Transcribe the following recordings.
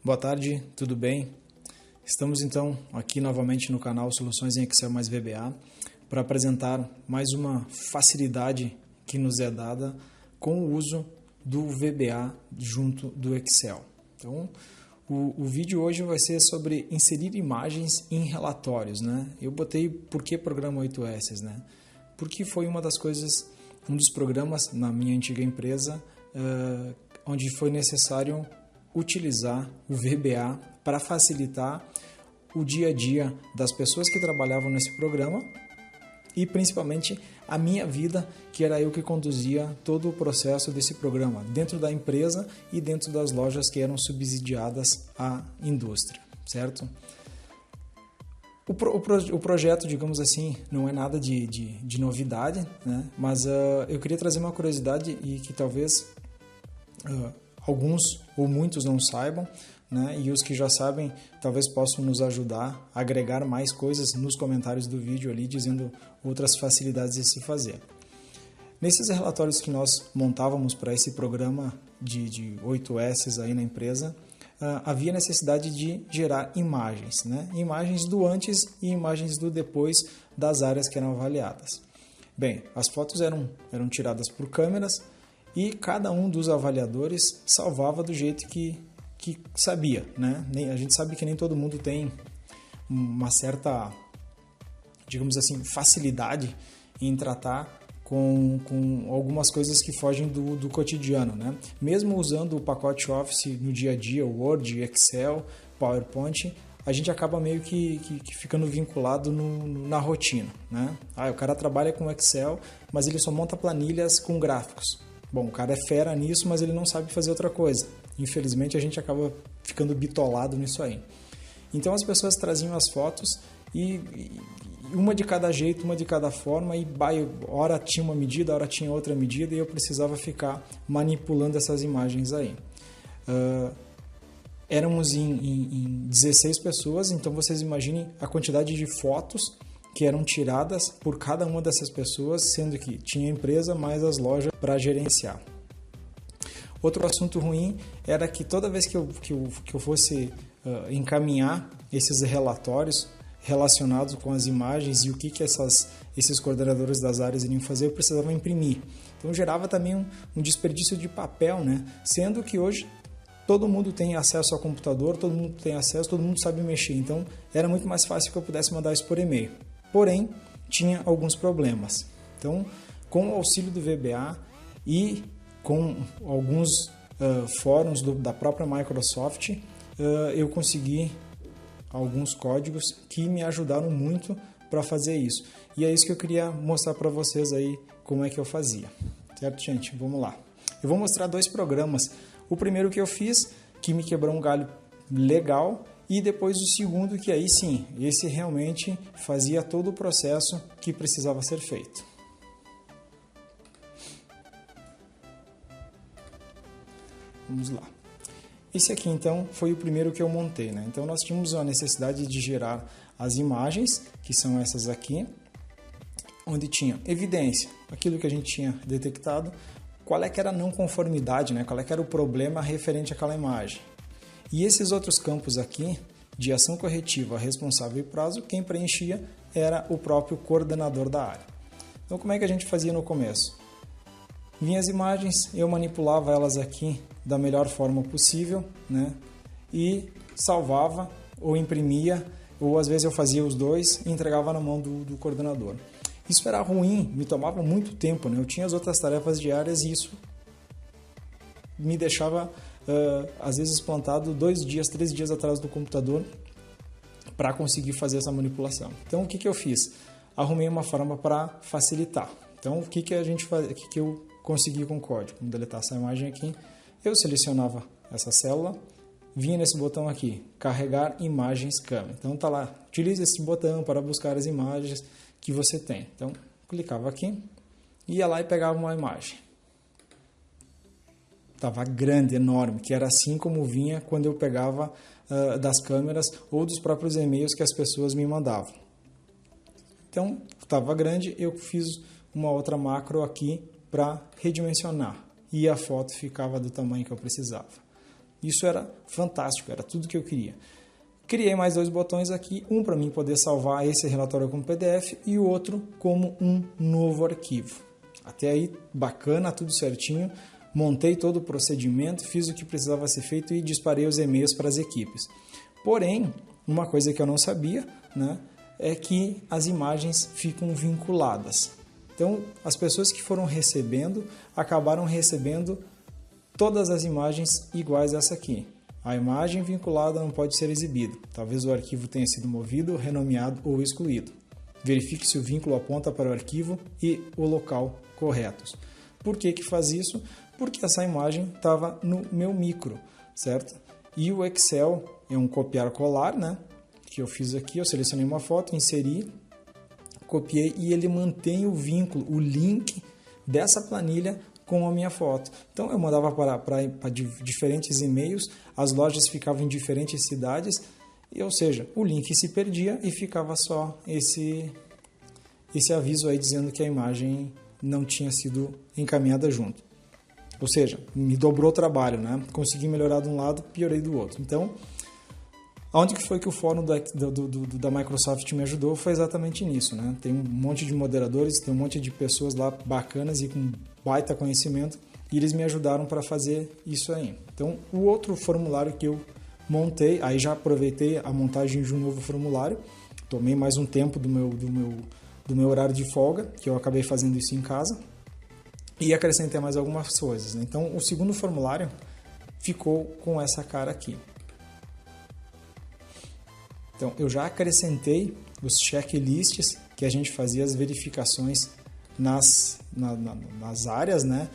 Boa tarde, tudo bem? Estamos então aqui novamente no canal Soluções em Excel mais VBA para apresentar mais uma facilidade que nos é dada com o uso do VBA junto do Excel. Então, o vídeo hoje vai ser sobre inserir imagens em relatórios, né? Eu botei por que programa 8S, né? Porque foi um dos programas na minha antiga empresa onde foi necessário utilizar o VBA para facilitar o dia a dia das pessoas que trabalhavam nesse programa e principalmente a minha vida, que era eu que conduzia todo o processo desse programa dentro da empresa e dentro das lojas que eram subsidiadas à indústria, certo? O projeto, digamos assim, não é nada de novidade, né? Mas eu queria trazer uma curiosidade e que talvez alguns ou muitos não saibam, né? E os que já sabem talvez possam nos ajudar a agregar mais coisas nos comentários do vídeo ali, dizendo outras facilidades de se fazer. Nesses relatórios que nós montávamos para esse programa de 8S aí na empresa, havia necessidade de gerar imagens, né? Imagens do antes e imagens do depois das áreas que eram avaliadas. Bem, as fotos eram tiradas por câmeras e cada um dos avaliadores salvava do jeito que sabia, né? A gente sabe que nem todo mundo tem uma certa, digamos assim, facilidade em tratar com algumas coisas que fogem do cotidiano, né? Mesmo usando o pacote Office no dia a dia, Word, Excel, PowerPoint, a gente acaba meio que ficando vinculado na rotina, né? O cara trabalha com Excel, mas ele só monta planilhas com gráficos. Bom, o cara é fera nisso, mas ele não sabe fazer outra coisa. Infelizmente, a gente acaba ficando bitolado nisso aí. Então, as pessoas traziam as fotos e uma de cada jeito, uma de cada forma, e hora tinha uma medida, hora tinha outra medida, e eu precisava ficar manipulando essas imagens aí. Éramos em 16 pessoas, então vocês imaginem a quantidade de fotos que eram tiradas por cada uma dessas pessoas, sendo que tinha a empresa mais as lojas para gerenciar. Outro assunto ruim era que toda vez que eu fosse encaminhar esses relatórios relacionados com as imagens e o que esses coordenadores das áreas iriam fazer, eu precisava imprimir. Então gerava também um desperdício de papel, né? Sendo que hoje todo mundo tem acesso ao computador, todo mundo tem acesso, todo mundo sabe mexer. Então era muito mais fácil que eu pudesse mandar isso por e-mail. Porém, tinha alguns problemas. Então, com o auxílio do VBA e com alguns fóruns da própria Microsoft, eu consegui alguns códigos que me ajudaram muito para fazer isso. E é isso que eu queria mostrar para vocês aí como é que eu fazia. Certo, gente? Vamos lá. Eu vou mostrar dois programas. O primeiro que eu fiz, que me quebrou um galho legal, e depois o segundo, que aí sim, esse realmente fazia todo o processo que precisava ser feito. Vamos lá. Esse aqui então foi o primeiro que eu montei, né? Então nós tínhamos a necessidade de gerar as imagens, que são essas aqui, onde tinha evidência, aquilo que a gente tinha detectado, qual é que era a não conformidade, né? Qual é que era o problema referente àquela imagem. E esses outros campos aqui, de ação corretiva, responsável e prazo, quem preenchia era o próprio coordenador da área. Então como é que a gente fazia no começo? Vinha as imagens, eu manipulava elas aqui da melhor forma possível, né? E salvava ou imprimia, ou às vezes eu fazia os dois e entregava na mão do coordenador. Isso era ruim, me tomava muito tempo, né? Eu tinha as outras tarefas diárias e isso me deixava às vezes plantado 2 dias, 3 dias atrás do computador para conseguir fazer essa manipulação. Então o que eu fiz? Arrumei uma forma para facilitar. Então o que eu consegui com o código? Vamos deletar essa imagem aqui. Eu selecionava essa célula, vinha nesse botão aqui, carregar imagens câmera. Então tá lá, utilize esse botão para buscar as imagens que você tem. Então clicava aqui, ia lá e pegava uma imagem. Estava grande, enorme, que era assim como vinha quando eu pegava das câmeras ou dos próprios e-mails que as pessoas me mandavam. Então, estava grande, eu fiz uma outra macro aqui para redimensionar e a foto ficava do tamanho que eu precisava. Isso era fantástico, era tudo que eu queria. Criei mais 2 botões aqui, um para mim poder salvar esse relatório como PDF e o outro como um novo arquivo. Até aí, bacana, tudo certinho. Montei todo o procedimento, fiz o que precisava ser feito e disparei os e-mails para as equipes. Porém, uma coisa que eu não sabia, né, é que as imagens ficam vinculadas. Então, as pessoas que foram recebendo, acabaram recebendo todas as imagens iguais a essa aqui. A imagem vinculada não pode ser exibida. Talvez o arquivo tenha sido movido, renomeado ou excluído. Verifique se o vínculo aponta para o arquivo e o local corretos. Por que faz isso? Porque essa imagem estava no meu micro, certo? E o Excel é um copiar-colar, né? Que eu fiz aqui, eu selecionei uma foto, inseri, copiei e ele mantém o vínculo, o link dessa planilha com a minha foto. Então eu mandava para diferentes e-mails, as lojas ficavam em diferentes cidades, ou seja, o link se perdia e ficava só esse aviso aí dizendo que a imagem não tinha sido encaminhada junto. Ou seja, me dobrou o trabalho, né? Consegui melhorar de um lado, piorei do outro. Então, onde que foi que o fórum da Microsoft me ajudou foi exatamente nisso, né? Tem um monte de moderadores, tem um monte de pessoas lá bacanas e com baita conhecimento e eles me ajudaram para fazer isso aí. Então, o outro formulário que eu montei, aí já aproveitei a montagem de um novo formulário, tomei mais um tempo do meu horário de folga, que eu acabei fazendo isso em casa, e acrescentei mais algumas coisas. Então, o segundo formulário ficou com essa cara aqui. Então, eu já acrescentei os checklists que a gente fazia as verificações nas áreas, né?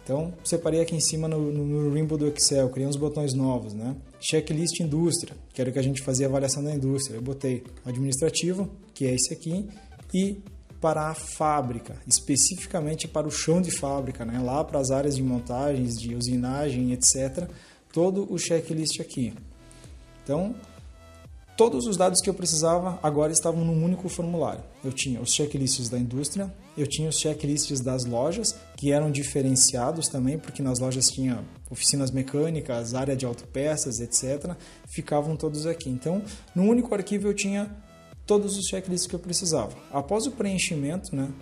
Então, separei aqui em cima no Rainbow do Excel, criei uns botões novos, né? Checklist indústria, que era o que a gente fazia a avaliação da indústria. Eu botei administrativo, que é esse aqui, e para a fábrica, especificamente para o chão de fábrica, né? Lá para as áreas de montagens, de usinagem, etc. Todo o checklist aqui. Então, todos os dados que eu precisava agora estavam num único formulário. Eu tinha os checklists da indústria, eu tinha os checklists das lojas, que eram diferenciados também, porque nas lojas tinha oficinas mecânicas, área de autopeças, etc. Ficavam todos aqui. Então, num único arquivo eu tinha todos os checklists que eu precisava. Após o preenchimento, né,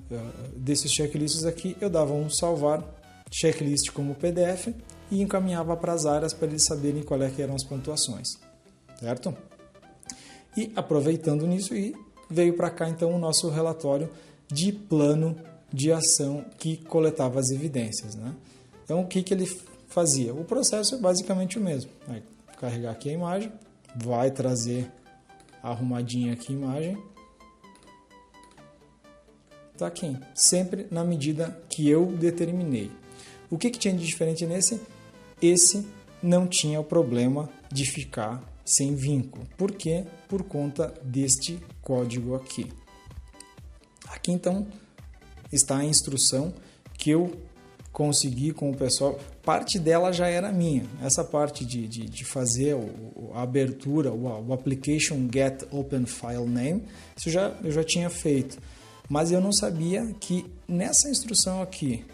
desses checklists aqui, eu dava um salvar checklist como PDF e encaminhava para as áreas para eles saberem qual é que eram as pontuações. Certo? E aproveitando nisso, veio para cá então o nosso relatório de plano de ação que coletava as evidências, né? Então o que ele fazia? O processo é basicamente o mesmo. Vai carregar aqui a imagem, vai trazer arrumadinha aqui a imagem. Tá aqui, sempre na medida que eu determinei. O que tinha de diferente nesse? Esse não tinha o problema de ficar sem vínculo. Por quê? Por conta deste código aqui. Aqui então está a instrução que eu consegui com o pessoal. Parte dela já era minha. Essa parte de fazer a abertura, o application get open file name, isso eu já tinha feito. Mas eu não sabia que nessa instrução aqui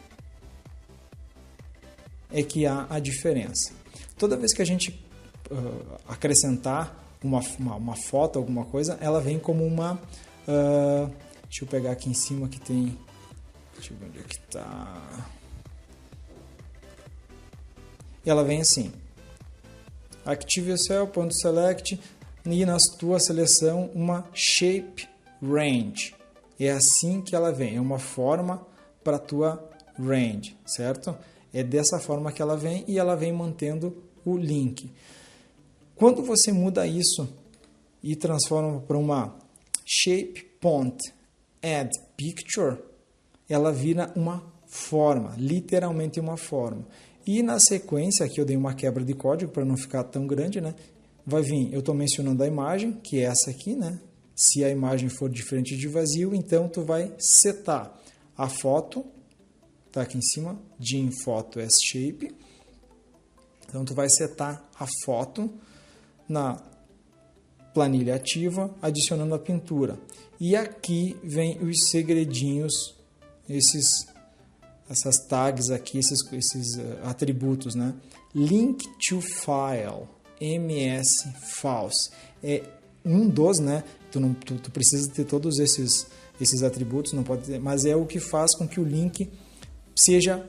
é que há a diferença. Toda vez que a gente acrescentar uma foto, alguma coisa, ela vem como uma... deixa eu pegar aqui em cima que tem... Deixa eu ver onde é que está... Ela vem assim. Active Cell.select e na tua seleção uma Shape Range. É assim que ela vem. É uma forma para a tua range, certo? É dessa forma que ela vem e ela vem mantendo o link. Quando você muda isso e transforma para uma shape.addPicture, ela vira uma forma, literalmente uma forma. E na sequência, aqui eu dei uma quebra de código para não ficar tão grande, né? Vai vir, eu estou mencionando a imagem, que é essa aqui, né? Se a imagem for diferente de vazio, então tu vai setar a foto, tá aqui em cima, Gin Photo as Shape. Então tu vai setar a foto na planilha ativa, adicionando a pintura. E aqui vem os segredinhos, esses essas tags aqui, esses atributos, né? Link to file, ms false, é um dos, né? Tu precisa ter todos esses atributos, não pode ter, mas é o que faz com que o link seja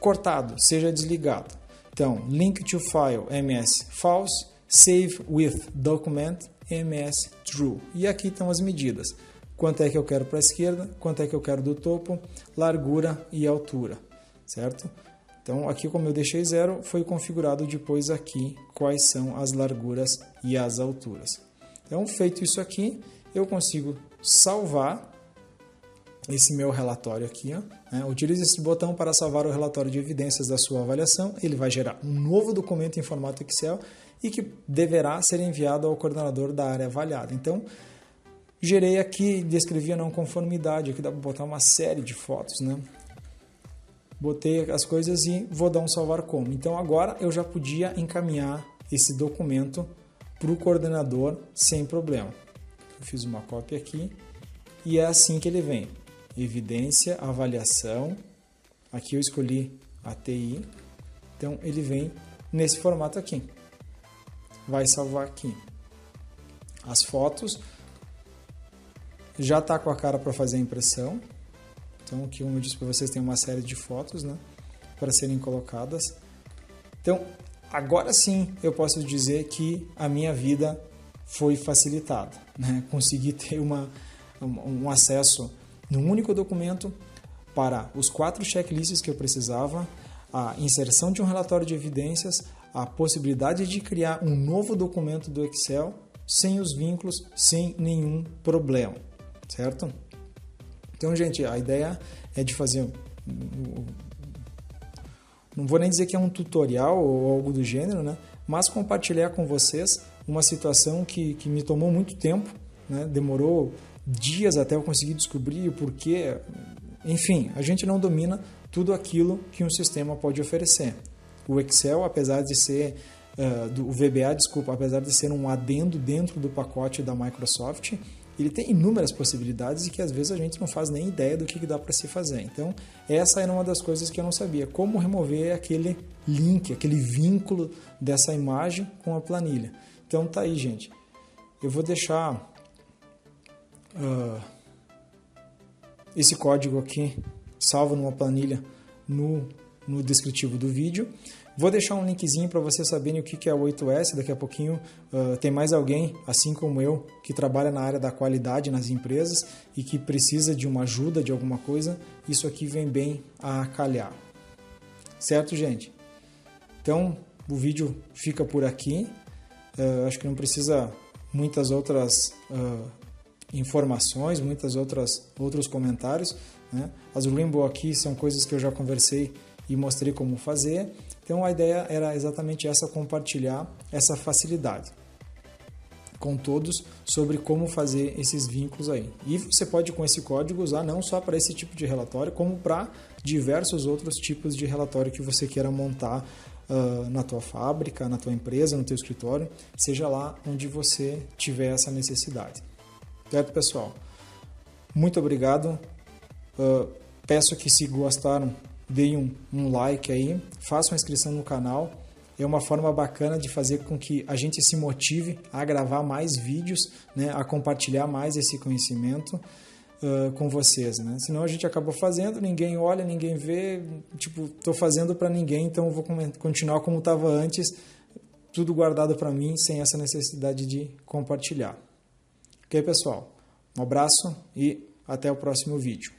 cortado, seja desligado. Então, link to file, ms false, save with document, ms true. E aqui estão as medidas. Quanto é que eu quero para a esquerda, quanto é que eu quero do topo, largura e altura, certo? Então, aqui como eu deixei 0, foi configurado depois aqui quais são as larguras e as alturas. Então, feito isso aqui, eu consigo salvar esse meu relatório aqui. Ó, né? Utilize esse botão para salvar o relatório de evidências da sua avaliação. Ele vai gerar um novo documento em formato Excel e que deverá ser enviado ao coordenador da área avaliada. Então, gerei aqui, descrevi a não conformidade. Aqui dá para botar uma série de fotos, né? Botei as coisas e vou dar um salvar como. Então, agora eu já podia encaminhar esse documento para o coordenador sem problema. Eu fiz uma cópia aqui e é assim que ele vem. Evidência, avaliação. Aqui eu escolhi a TI. Então, ele vem nesse formato aqui. Vai salvar aqui. As fotos. Já está com a cara para fazer a impressão. Então, aqui, como eu disse para vocês, tem uma série de fotos, né, para serem colocadas. Então, agora sim eu posso dizer que a minha vida foi facilitada, né? Consegui ter um acesso num único documento para os 4 checklists que eu precisava, a inserção de um relatório de evidências, a possibilidade de criar um novo documento do Excel sem os vínculos, sem nenhum problema, certo? Então, gente, a ideia é de fazer, não vou nem dizer que é um tutorial ou algo do gênero, né? Mas compartilhar com vocês uma situação que me tomou muito tempo, né? Demorou dias até eu conseguir descobrir o porquê. Enfim, a gente não domina tudo aquilo que um sistema pode oferecer. O Excel, apesar de ser, o VBA, desculpa, apesar de ser um adendo dentro do pacote da Microsoft, ele tem inúmeras possibilidades e que às vezes a gente não faz nem ideia do que dá para se fazer. Então, essa era uma das coisas que eu não sabia. Como remover aquele link, aquele vínculo dessa imagem com a planilha. Então, tá aí, gente. Eu vou deixar esse código aqui salvo numa planilha no descritivo do vídeo. Vou deixar um linkzinho para vocês saberem o que é o 8S. Daqui a pouquinho tem mais alguém, assim como eu, que trabalha na área da qualidade nas empresas e que precisa de uma ajuda, de alguma coisa. Isso aqui vem bem a calhar. Certo, gente? Então, o vídeo fica por aqui. Acho que não precisa muitas outras informações, outros comentários, né? As Rainbow aqui são coisas que eu já conversei e mostrei como fazer. Então a ideia era exatamente essa, compartilhar essa facilidade com todos sobre como fazer esses vínculos aí. E você pode com esse código usar não só para esse tipo de relatório, como para diversos outros tipos de relatório que você queira montar na tua fábrica, na tua empresa, no teu escritório, seja lá onde você tiver essa necessidade. Certo, pessoal? Muito obrigado. Peço que, se gostaram, deem um like aí, façam a inscrição no canal. É uma forma bacana de fazer com que a gente se motive a gravar mais vídeos, né, a compartilhar mais esse conhecimento com vocês, né? Senão a gente acaba fazendo, ninguém olha, ninguém vê, tipo, estou fazendo para ninguém, então eu vou continuar como estava antes, tudo guardado para mim, sem essa necessidade de compartilhar. Ok, pessoal? Um abraço e até o próximo vídeo.